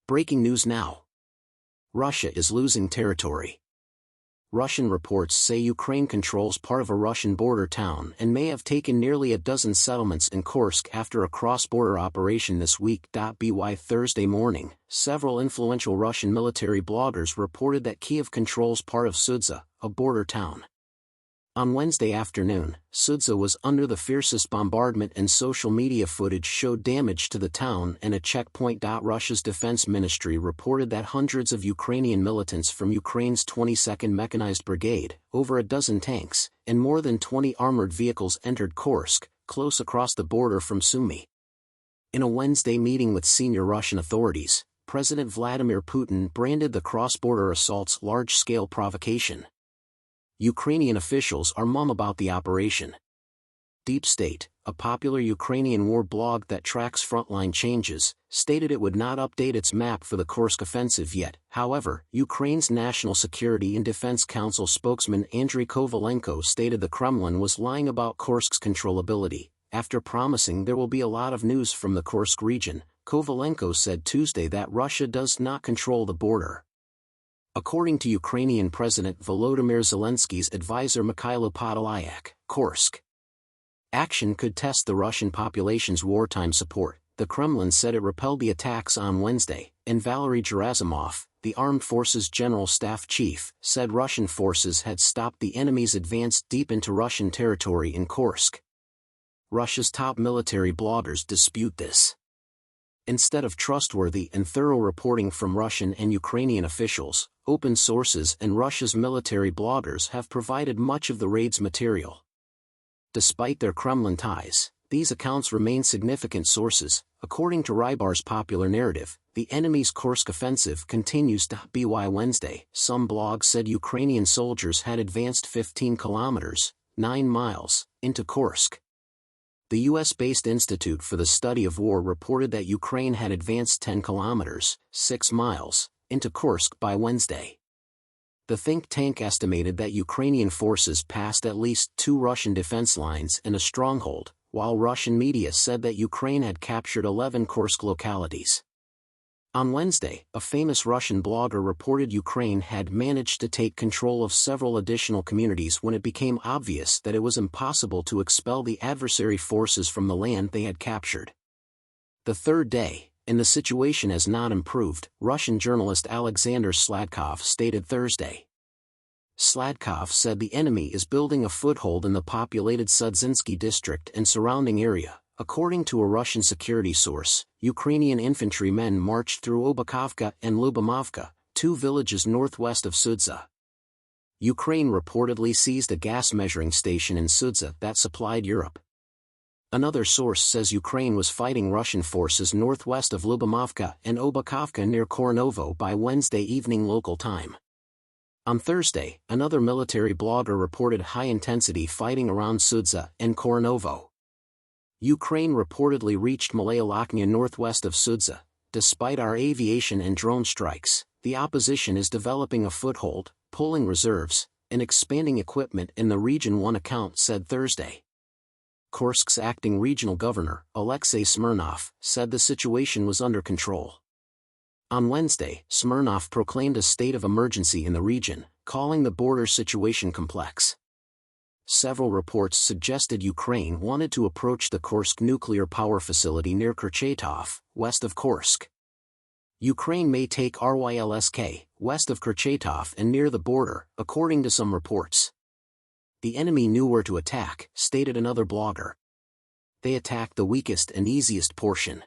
Breaking news now. Russia is losing territory. Russian reports say Ukraine controls part of a Russian border town and may have taken nearly a dozen settlements in Kursk after a cross-border operation this week. By Thursday morning, several influential Russian military bloggers reported that Kyiv controls part of Sudza, a border town. On Wednesday afternoon, Sudza was under the fiercest bombardment and social media footage showed damage to the town and a checkpoint. Russia's defense ministry reported that hundreds of Ukrainian militants from Ukraine's 22nd Mechanized Brigade, over a dozen tanks, and more than 20 armored vehicles entered Kursk, close across the border from Sumy. In a Wednesday meeting with senior Russian authorities, President Vladimir Putin branded the cross-border assaults large-scale provocation. Ukrainian officials are mum about the operation. Deep State, a popular Ukrainian war blog that tracks frontline changes, stated it would not update its map for the Kursk offensive yet. However, Ukraine's National Security and Defense Council spokesman Andriy Kovalenko stated the Kremlin was lying about Kursk's controllability. After promising there will be a lot of news from the Kursk region, Kovalenko said Tuesday that Russia does not control the border. According to Ukrainian President Volodymyr Zelensky's advisor Mikhailo Podolyak, Kursk action could test the Russian population's wartime support. The Kremlin said it repelled the attacks on Wednesday, and Valery Gerasimov, the Armed Forces General Staff Chief, said Russian forces had stopped the enemy's advance deep into Russian territory in Kursk. Russia's top military bloggers dispute this. Instead of trustworthy and thorough reporting from Russian and Ukrainian officials, open sources and Russia's military bloggers have provided much of the raid's material. Despite their Kremlin ties, these accounts remain significant sources. According to Rybar's popular narrative, the enemy's Kursk offensive continues. By Wednesday, some blogs said Ukrainian soldiers had advanced 15 kilometers, 9 miles, into Kursk. The US-based Institute for the Study of War reported that Ukraine had advanced 10 kilometers, 6 miles, into Kursk by Wednesday. The think tank estimated that Ukrainian forces passed at least 2 Russian defense lines and a stronghold, while Russian media said that Ukraine had captured 11 Kursk localities. On Wednesday, a famous Russian blogger reported Ukraine had managed to take control of several additional communities when it became obvious that it was impossible to expel the adversary forces from the land they had captured. The third day, and the situation has not improved, Russian journalist Alexander Sladkov stated Thursday. Sladkov said the enemy is building a foothold in the populated Sudzhinsky district and surrounding area. According to a Russian security source, Ukrainian infantrymen marched through Obakovka and Lubimovka, 2 villages northwest of Sudza. Ukraine reportedly seized a gas measuring station in Sudza that supplied Europe. Another source says Ukraine was fighting Russian forces northwest of Lubimovka and Obakovka near Kornovo by Wednesday evening local time. On Thursday, another military blogger reported high-intensity fighting around Sudza and Kornovo. Ukraine reportedly reached Malaya northwest of Sudza. Despite our aviation and drone strikes, the opposition is developing a foothold, pulling reserves, and expanding equipment in the region, one account said Thursday. Kursk's acting regional governor, Alexei Smirnov, said the situation was under control. On Wednesday, Smirnov proclaimed a state of emergency in the region, calling the border situation complex. Several reports suggested Ukraine wanted to approach the Kursk nuclear power facility near Kurchatov, west of Kursk. Ukraine may take Rylsk, west of Kurchatov and near the border, according to some reports. The enemy knew where to attack, stated another blogger. They attacked the weakest and easiest portion.